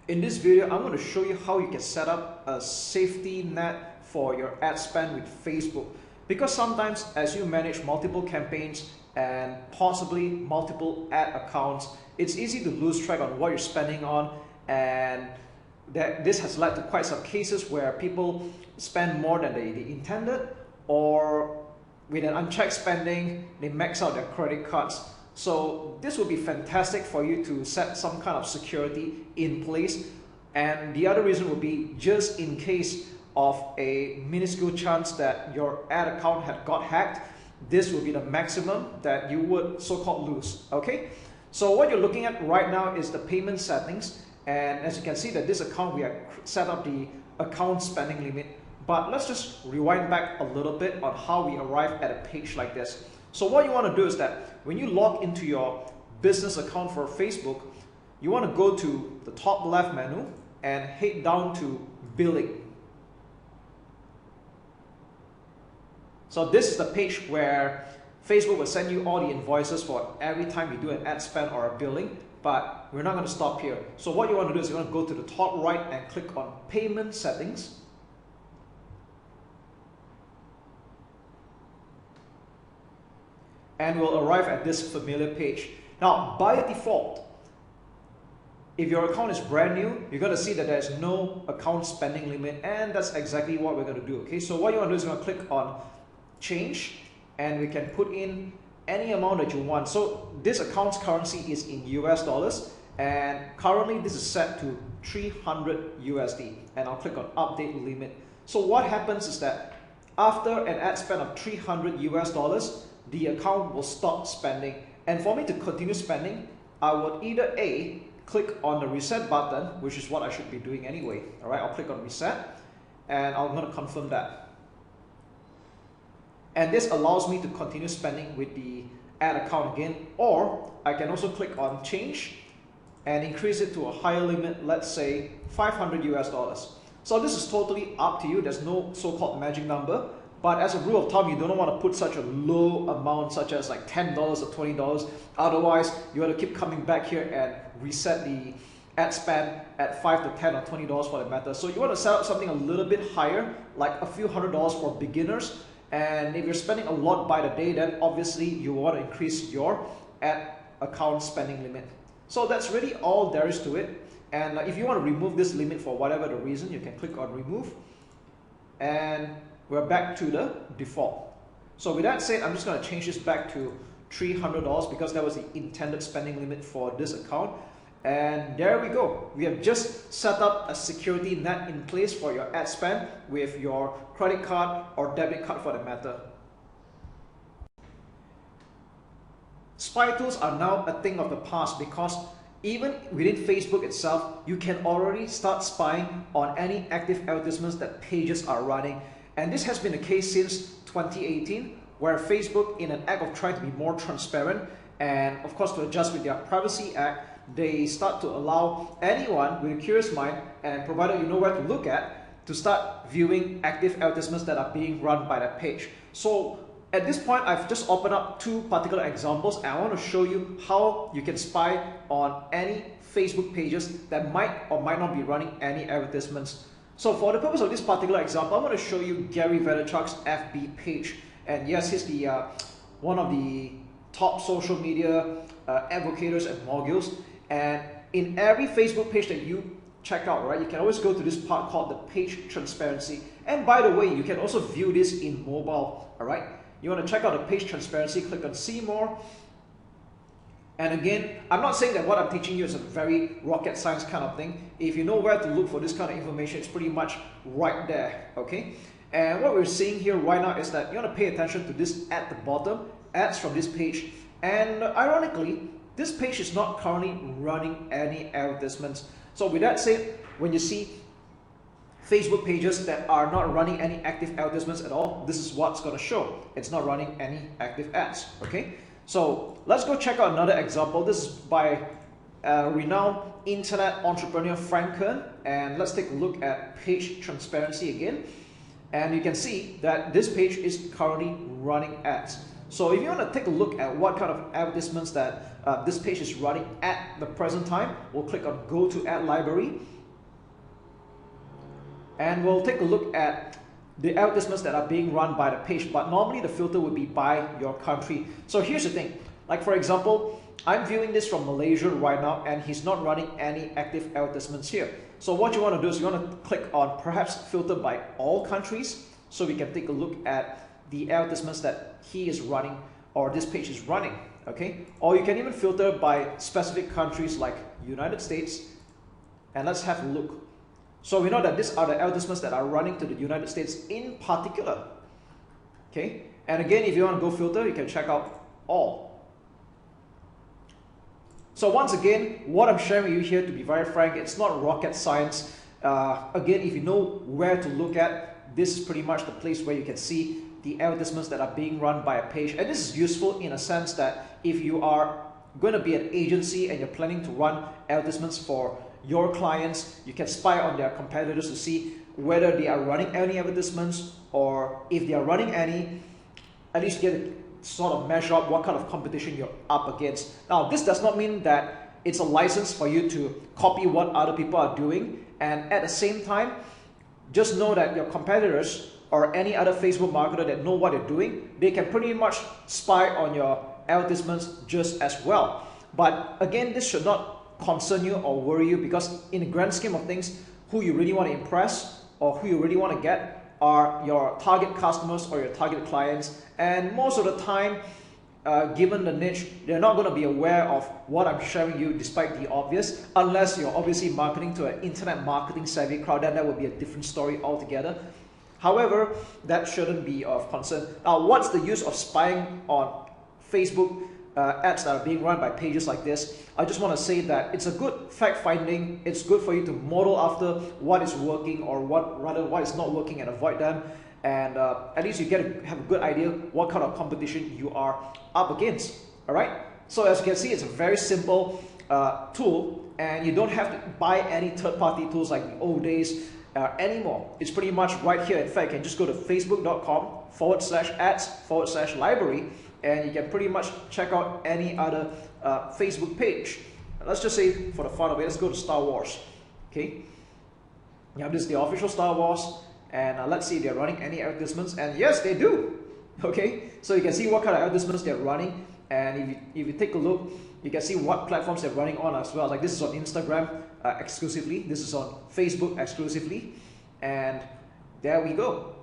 In this video, I'm going to show you how you can set up a safety net for your ad spend with Facebook. Because sometimes as you manage multiple campaigns and possibly multiple ad accounts, it's easy to lose track on what you're spending on, and this has led to quite some cases where people spend more than they intended, or with an unchecked spending, they max out their credit cards. So this would be fantastic for you to set some kind of security in place. And the other reason would be just in case of a minuscule chance that your ad account had got hacked, this would be the maximum that you would so-called lose, okay? So what you're looking at right now is the payment settings. And as you can see that this account, we have set up the account spending limit. But let's just rewind back a little bit on how we arrive at a page like this. So what you want to do is that when you log into your business account for Facebook, you want to go to the top left menu and head down to billing. So this is the page where Facebook will send you all the invoices for every time you do an ad spend or a billing, but we're not going to stop here. So what you want to do is you want to go to the top right and click on payment settings. And we'll arrive at this familiar page. Now, by default, if your account is brand new, you're going to see that there's no account spending limit, and that's exactly what we're going to do. Okay, so what you want to do is you're going to click on change, and we can put in any amount that you want. So this account's currency is in US dollars, and currently this is set to 300 USD, and I'll click on update limit. So what happens is that after an ad spend of 300 US dollars, the account will stop spending. And for me to continue spending, I would either A, click on the reset button, which is what I should be doing anyway. All right, I'll click on reset, and I'm going to confirm that. And this allows me to continue spending with the ad account again, or I can also click on change and increase it to a higher limit, let's say 500 US dollars. So this is totally up to you. There's no so-called magic number. But as a rule of thumb, you don't want to put such a low amount, such as like $10 or $20. Otherwise, you have to keep coming back here and reset the ad spend at $5 to $10 or $20 for that matter. So you want to set up something a little bit higher, like a few $100s for beginners. And if you're spending a lot by the day, then obviously you want to increase your ad account spending limit. So that's really all there is to it. And if you want to remove this limit for whatever the reason, you can click on remove. And we're back to the default. So with that said, I'm just going to change this back to $300 because that was the intended spending limit for this account. And there we go. We have just set up a security net in place for your ad spend with your credit card or debit card for the matter. Spy tools are now a thing of the past because even within Facebook itself, you can already start spying on any active advertisements that pages are running. And this has been the case since 2018, where Facebook, in an act of trying to be more transparent and of course to adjust with their Privacy Act, they start to allow anyone with a curious mind, and provided you know where to look at, to start viewing active advertisements that are being run by that page. So at this point, I've just opened up two particular examples, and I want to show you how you can spy on any Facebook pages that might or might not be running any advertisements. So for the purpose of this particular example, I'm going to show you Gary Vaynerchuk's FB page. And yes, he's the one of the top social media advocates and moguls. And in every Facebook page that you check out, right, you can always go to this part called the page transparency. And by the way, you can also view this in mobile. All right, you want to check out the page transparency, click on see more. And again, I'm not saying that what I'm teaching you is a very rocket science kind of thing. If you know where to look for this kind of information, it's pretty much right there, okay? And what we're seeing here right now is that you want to pay attention to this at the bottom, ads from this page. And ironically, this page is not currently running any advertisements. So with that said, when you see Facebook pages that are not running any active advertisements at all, this is what's going to show. It's not running any active ads, okay? So let's go check out another example. This is by renowned internet entrepreneur Frank Kern, and let's take a look at page transparency again. And you can see that this page is currently running ads. So if you want to take a look at what kind of advertisements that this page is running at the present time. We'll click on go to ad library, and we'll take a look at the advertisements that are being run by the page, but normally the filter would be by your country. So here's the thing, like for example, I'm viewing this from Malaysia right now, and he's not running any active advertisements here. So what you want to do is you want to click on perhaps filter by all countries, so we can take a look at the advertisements that he is running or this page is running, okay? Or you can even filter by specific countries like United States, and let's have a look. So we know that these are the advertisements that are running to the United States in particular, okay? And again, if you want to go filter, you can check out all. So once again, what I'm sharing with you here, to be very frank, it's not rocket science. Again, if you know where to look at, this is pretty much the place where you can see the advertisements that are being run by a page. And this is useful in a sense that if you are going to be an agency and you're planning to run advertisements for your clients, you can spy on their competitors to see whether they are running any advertisements, or if they are running any, at least you get to sort of measure up what kind of competition you're up against. Now, this does not mean that it's a license for you to copy what other people are doing, and at the same time, just know that your competitors or any other Facebook marketer that know what they're doing, they can pretty much spy on your advertisements just as well. But again, this should not concern you or worry you, because in the grand scheme of things, who you really want to impress or who you really want to get are your target customers or your target clients. And most of the time, given the niche, they're not going to be aware of what I'm sharing you, despite the obvious, unless you're obviously marketing to an internet marketing savvy crowd. Then that would be a different story altogether. However, that shouldn't be of concern. Now, what's the use of spying on Facebook ads that are being run by pages like this? I just want to say that it's a good fact finding. It's good for you to model after what is working, or what is not working, and avoid them. And at least you get to have a good idea what kind of competition you are up against. All right. So as you can see, it's a very simple tool, and you don't have to buy any third-party tools like the old days anymore. It's pretty much right here. In fact, you can just go to facebook.com/ads/library, and you can pretty much check out any other Facebook page. Let's just say, for the fun of it, let's go to Star Wars. Okay. Yeah, this is the official Star Wars. And let's see if they're running any advertisements, and yes, they do. Okay, so you can see what kind of advertisements they're running, and if you take a look, you can see what platforms they're running on as well. Like this is on Instagram exclusively, this is on Facebook exclusively, and there we go.